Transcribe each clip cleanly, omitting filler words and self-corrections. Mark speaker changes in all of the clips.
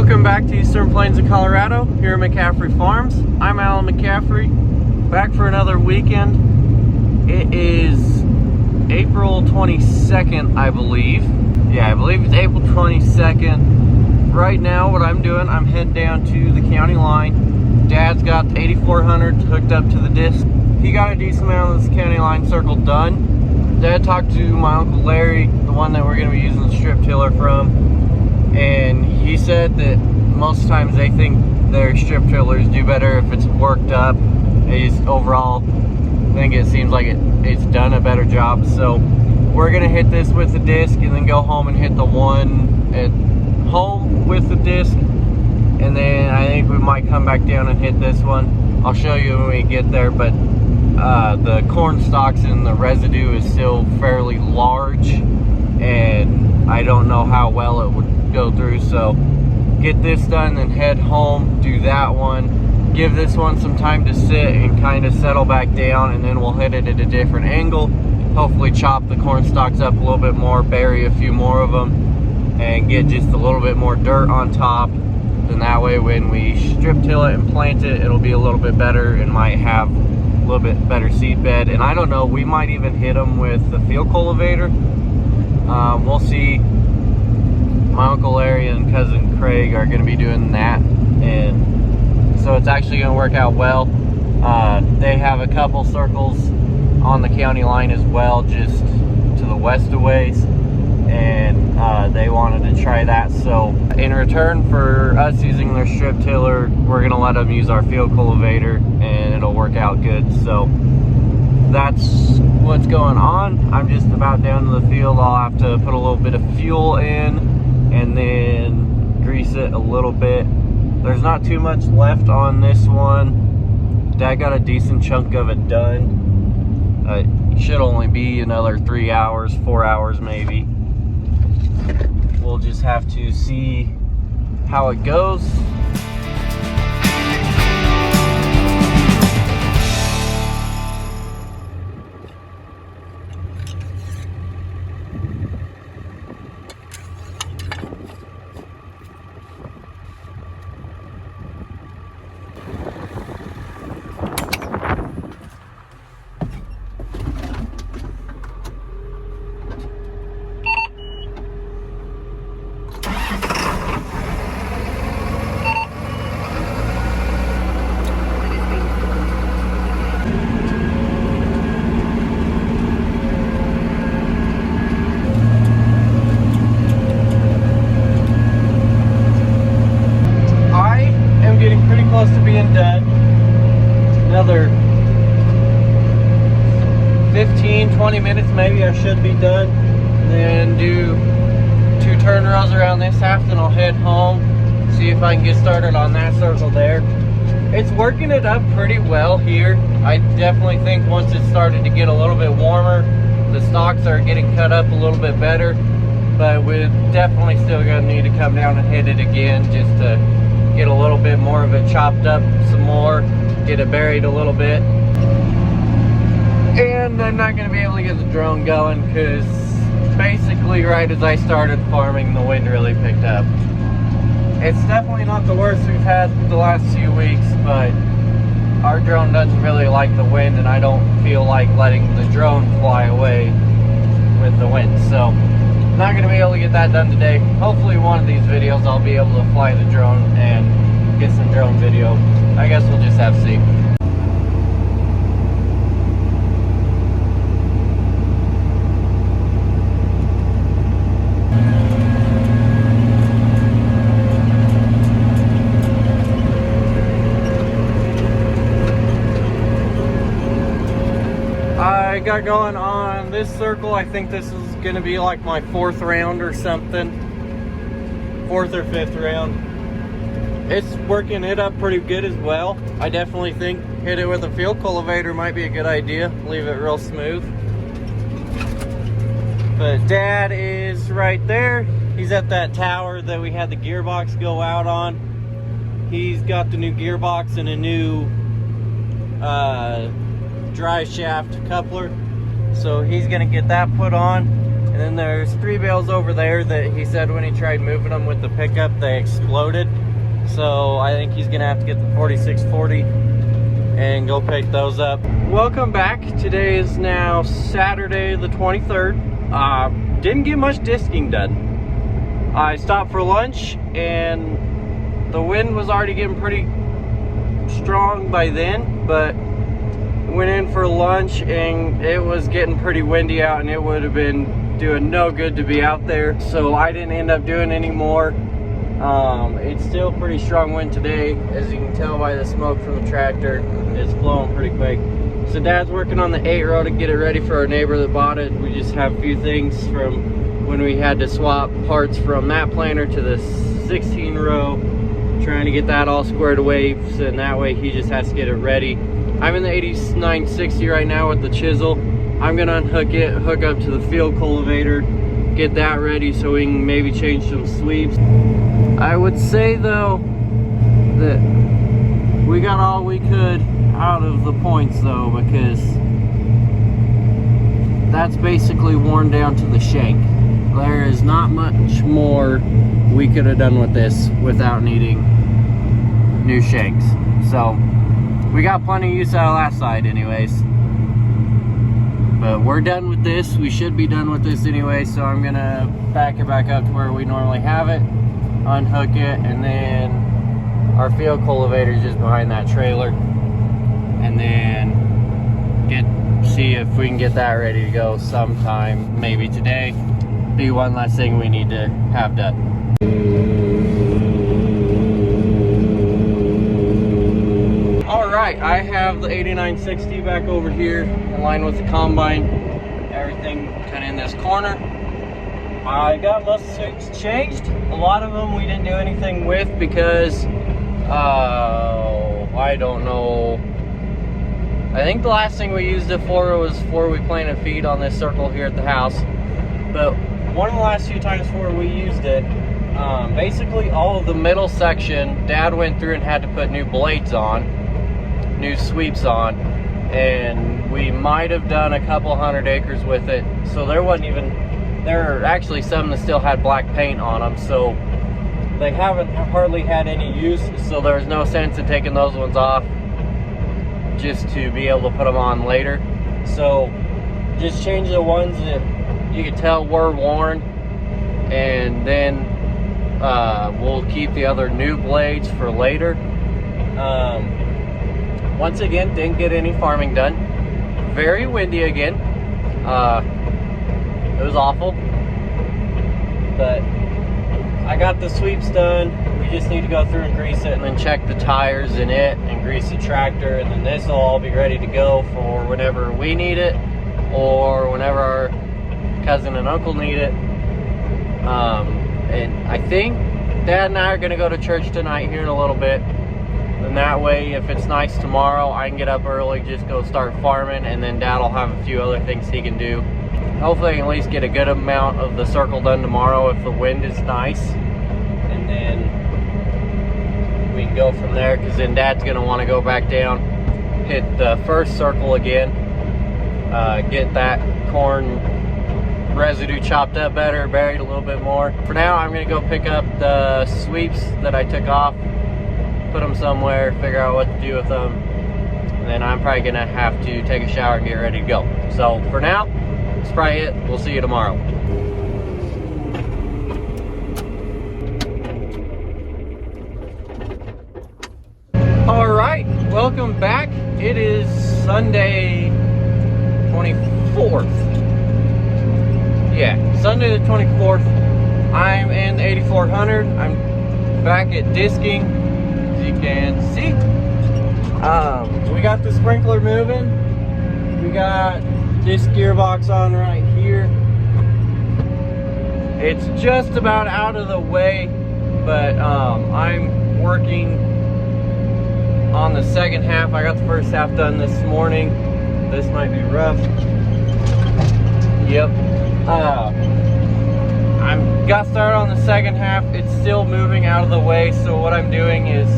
Speaker 1: Welcome back to Eastern Plains of Colorado, here at McCaffrey Farms. I'm Alan McCaffrey, back for another weekend. It is April 22nd, I believe. Yeah, I believe it's April 22nd. Right now, what I'm doing, I'm heading down to the county line. Dad's got the 8400 hooked up to the disc. He got a decent amount of this county line circle done. Dad talked to my Uncle Larry, the one that we're going to be using the strip tiller from. And he said that most times they think their strip tillers do better if it's worked up. Overall, I think it seems like it's done a better job. So we're gonna hit this with the disc and then go home and hit the one at home with the disc. And then I think we might come back down and hit this one. I'll show you when we get there, but the corn stalks and the residue is still fairly large. And I don't know how well it would go through, so get this done, then head home, do that one, give this one some time to sit and kind of settle back down, and then we'll hit it at a different angle. Hopefully chop the corn stalks up a little bit more, bury a few more of them, and get just a little bit more dirt on top. Then that way when we strip till it and plant it, it'll be a little bit better and might have a little bit better seed bed. And I don't know, we might even hit them with the field cultivator. We'll see. My Uncle Larry and cousin Craig are going to be doing that, and so it's actually going to work out well. They have a couple circles on the county line as well, just to the west of ways, and they wanted to try that. So in return for us using their strip tiller, we're going to let them use our field cultivator, and it'll work out good. So that's what's going on. I'm just about down to the field. I'll have to put a little bit of fuel in and then grease it a little bit. There's not too much left on this one. Dad got a decent chunk of it done. It should only be another 3 hours, 4 hours maybe. We'll just have to see how it goes. Close to being done. Another 15-20 minutes maybe I should be done. Then do 2 turn rows around this half, then I'll head home, see if I can get started on that circle there. It's working it up pretty well here. I definitely think once it started to get a little bit warmer, the stalks are getting cut up a little bit better, but we're definitely still gonna need to come down and hit it again just to get a little bit more of it chopped up some more, get it buried a little bit. And I'm not going to be able to get the drone going because basically right as I started farming, the wind really picked up. It's definitely not the worst we've had the last few weeks, but our drone doesn't really like the wind, and I don't feel like letting the drone fly away with the wind. So not going to be able to get that done today. Hopefully one of these videos I'll be able to fly the drone and get some drone video. I guess we'll just have to see. I got going on this circle. I think this is gonna be like my 4th round or something. 4th or 5th round. It's working it up pretty good as well. I definitely think hit it with a field cultivator might be a good idea. Leave it real smooth. But Dad is right there. He's at that tower that we had the gearbox go out on. He's got the new gearbox and a new drive shaft coupler. So he's gonna get that put on. And then there's 3 bales over there that he said when he tried moving them with the pickup, they exploded. So I think he's gonna have to get the 4640 and go pick those up. Welcome back. Today is now Saturday the 23rd. Didn't get much disking done. I stopped for lunch and the wind was already getting pretty strong by then, but went in for lunch and it was getting pretty windy out and it would have been doing no good to be out there, so I didn't end up doing any more. It's still pretty strong wind today, as you can tell by the smoke from the tractor. It's blowing pretty quick. So Dad's working on the 8-row to get it ready for our neighbor that bought it. We just have a few things from when we had to swap parts from that planter to the 16-row, trying to get that all squared away, so and that way he just has to get it ready. I'm in the 8960 right now with the chisel. I'm gonna unhook it, hook up to the field cultivator, get that ready so we can maybe change some sweeps. I would say though that we got all we could out of the points though, because that's basically worn down to the shank. There is not much more we could have done with this without needing new shanks. So we got plenty of use out of that side anyways. But we're done with this. We should be done with this anyway, so I'm gonna back it back up to where we normally have it, unhook it, and then our field cultivator is just behind that trailer, and then see if we can get that ready to go sometime, maybe today. Be one last thing we need to have done. Alright, I have the 8960 back over here in line with the combine. Everything kind of in this corner. I got most of the sweeps changed. A lot of them we didn't do anything with because I don't know. I think the last thing we used it for was before we planted feed on this circle here at the house. But one of the last few times before we used it, basically all of the middle section, Dad went through and had to put new blades on, new sweeps on, and we might have done a couple 100 acres with it. So there are actually some that still had black paint on them, so they haven't hardly had any use, so there's no sense in taking those ones off just to be able to put them on later. So just change the ones that you could tell were worn, and then we'll keep the other new blades for later. Once again, didn't get any farming done. Very windy again. It was awful. But I got the sweeps done. We just need to go through and grease it and then check the tires in it and grease the tractor, and then this will all be ready to go for whenever we need it or whenever our cousin and uncle need it. And I think Dad and I are gonna go to church tonight here in a little bit. And that way, if it's nice tomorrow, I can get up early, just go start farming, and then Dad will have a few other things he can do. Hopefully I can at least get a good amount of the circle done tomorrow if the wind is nice. And then we can go from there, because then Dad's gonna want to go back down, hit the first circle again, get that corn residue chopped up better, buried a little bit more. For now, I'm gonna go pick up the sweeps that I took off, put them somewhere, figure out what to do with them, and then I'm probably gonna have to take a shower and get ready to go. So for now, that's probably it. We'll see you tomorrow. All right, welcome back. It is Sunday 24th. Yeah, Sunday the 24th. I'm in the 8400. I'm back at disking, as you can see. We got the sprinkler moving. We got this gearbox on right here. It's just about out of the way, but I'm working on the second half. I got the first half done this morning. This might be rough. Yep. I'm got started on the second half. It's still moving out of the way, so what I'm doing is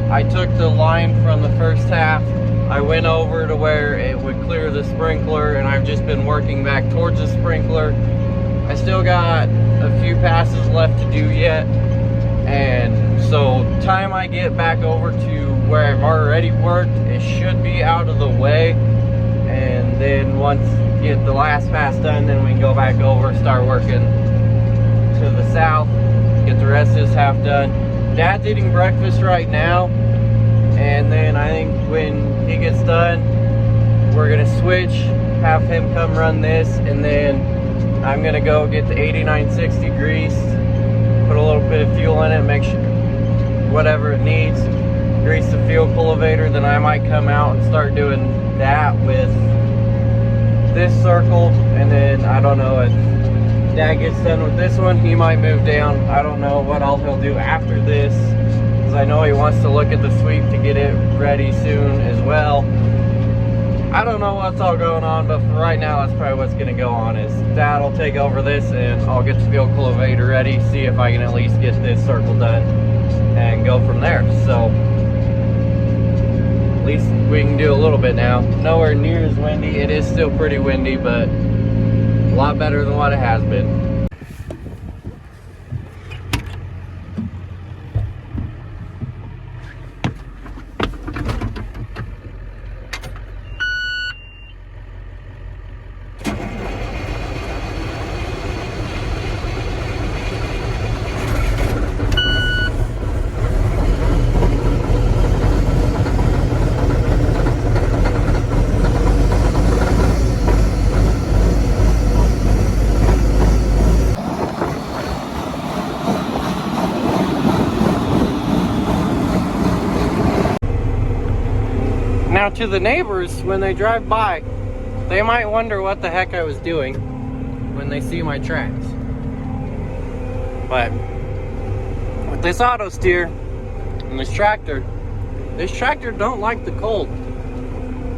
Speaker 1: I took the line from the first half, I went over to where it would clear the sprinkler, and I've just been working back towards the sprinkler I still got a few passes left to do yet, and so time I get back over to where I've already worked, it should be out of the way. And then once get the last pass done, then we can go back over, start working to the south, get the rest of this half done. Dad's eating breakfast right now, and then I think when he gets done, we're gonna switch, have him come run this, and then I'm gonna go get the 8960 greased, put a little bit of fuel in it, make sure whatever it needs, grease the fuel cultivator. Then I might come out and start doing that with this circle, and then I don't know if Dad gets done with this one, he might move down. I don't know what all he'll do after this, because I know he wants to look at the sweep to get it ready soon as well. I don't know what's all going on, but for right now, that's probably what's gonna go on. Is Dad will take over this, and I'll get the fuel cultivator ready, see if I can at least get this circle done, and go from there. So at least we can do a little bit now. Nowhere near as windy. It is still pretty windy, but a lot better than what it has been. Now, to the neighbors, when they drive by, they might wonder what the heck I was doing when they see my tracks. But with this auto steer and this tractor don't like the cold.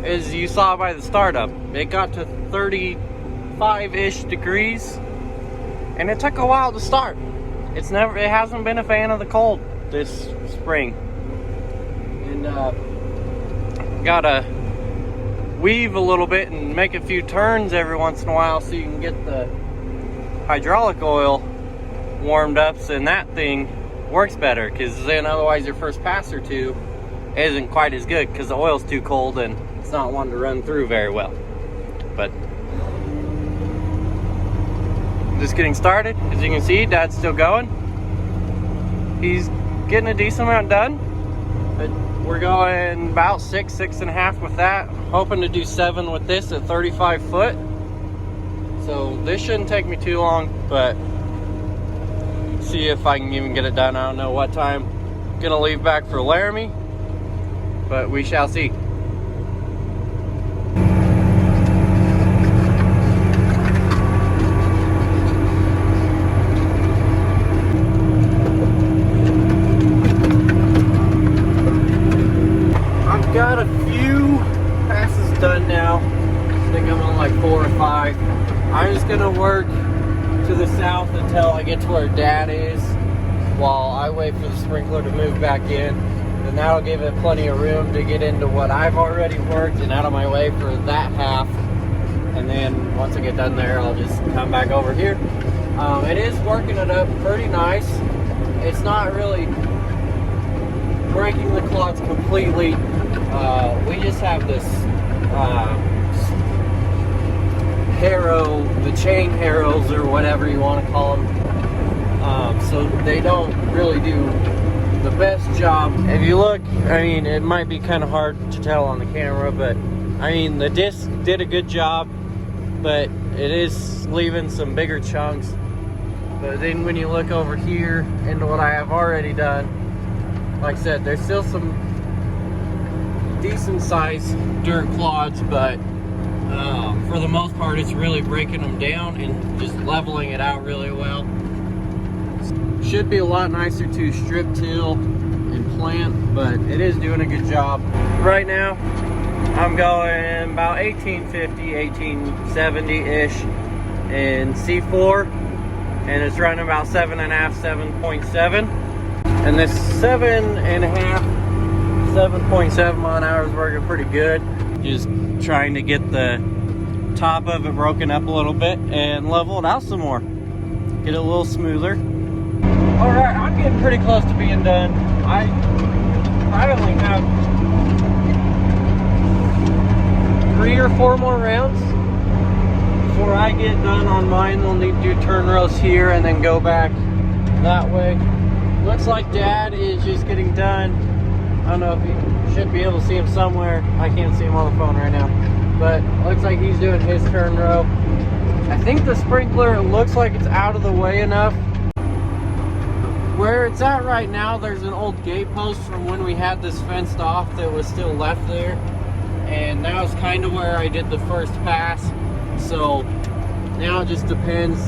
Speaker 1: As you saw by the startup, it got to 35-ish degrees, and it took a while to start. It hasn't been a fan of the cold this spring. And gotta weave a little bit and make a few turns every once in a while so you can get the hydraulic oil warmed up, so that thing works better, because then otherwise your first pass or two isn't quite as good because the oil's too cold and it's not one to run through very well. But just getting started. As you can see, Dad's still going. He's getting a decent amount done. But we're going about 6.5 with that. Hoping to do 7 with this at 35 foot. So this shouldn't take me too long, but see if I can even get it done. I don't know what time I'm gonna leave back for Laramie, but we shall see. Got a few passes done now. I think I'm on like 4 or 5. I'm just gonna work to the south until I get to where Dad is while I wait for the sprinkler to move back in. Then that'll give it plenty of room to get into what I've already worked and out of my way for that half. And then once I get done there, I'll just come back over here. It is working it up pretty nice. It's not really breaking the clods completely. We just have this harrow, the chain harrows or whatever you want to call them. So they don't really do the best job. If you look, I mean, it might be kind of hard to tell on the camera, but I mean, the disc did a good job, but it is leaving some bigger chunks. But then when you look over here into what I have already done, like I said, there's still some decent sized dirt clods, but for the most part it's really breaking them down and just leveling it out really well. Should be a lot nicer to strip till and plant, but it is doing a good job. Right now I'm going about 1850, 1870 ish in C4, and it's running about 7.5, 7.7, and this 7.7 mile an hour is working pretty good. Just trying to get the top of it broken up a little bit and level it out some more. get it a little smoother. All right, I'm getting pretty close to being done. I only have 3 or 4 more rounds before I get done on mine. They'll need to do turn rows here and then go back that way. Looks like Dad is just getting done. I don't know if you should be able to see him somewhere. I can't see him on the phone right now, but looks like he's doing his turn row. I think the sprinkler, it looks like it's out of the way enough. Where it's at right now, there's an old gate post from when we had this fenced off that was still left there, and that was kind of where I did the first pass. So now it just depends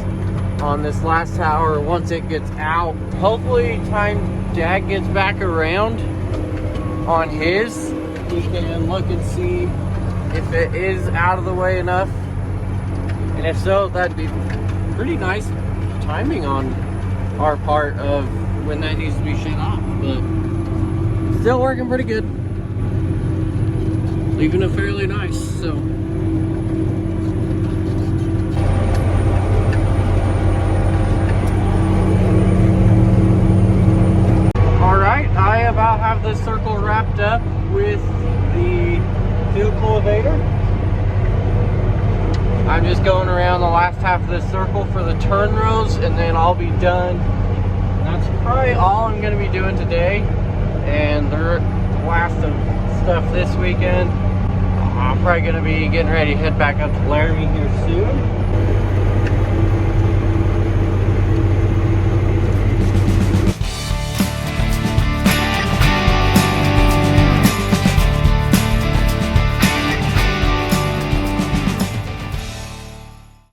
Speaker 1: on this last tower once it gets out. Hopefully time Dad gets back around on his, he can look and see if it is out of the way enough, and if so, that'd be pretty nice timing on our part of when that needs to be shut off. But still working pretty good, leaving it fairly nice. So all right, I about have this circle wrapped up with the field cultivator. I'm just going around the last half of this circle for the turn rows, and then I'll be done. That's probably all I'm going to be doing today, and the last of stuff this weekend. I'm probably going to be getting ready to head back up to Laramie here soon.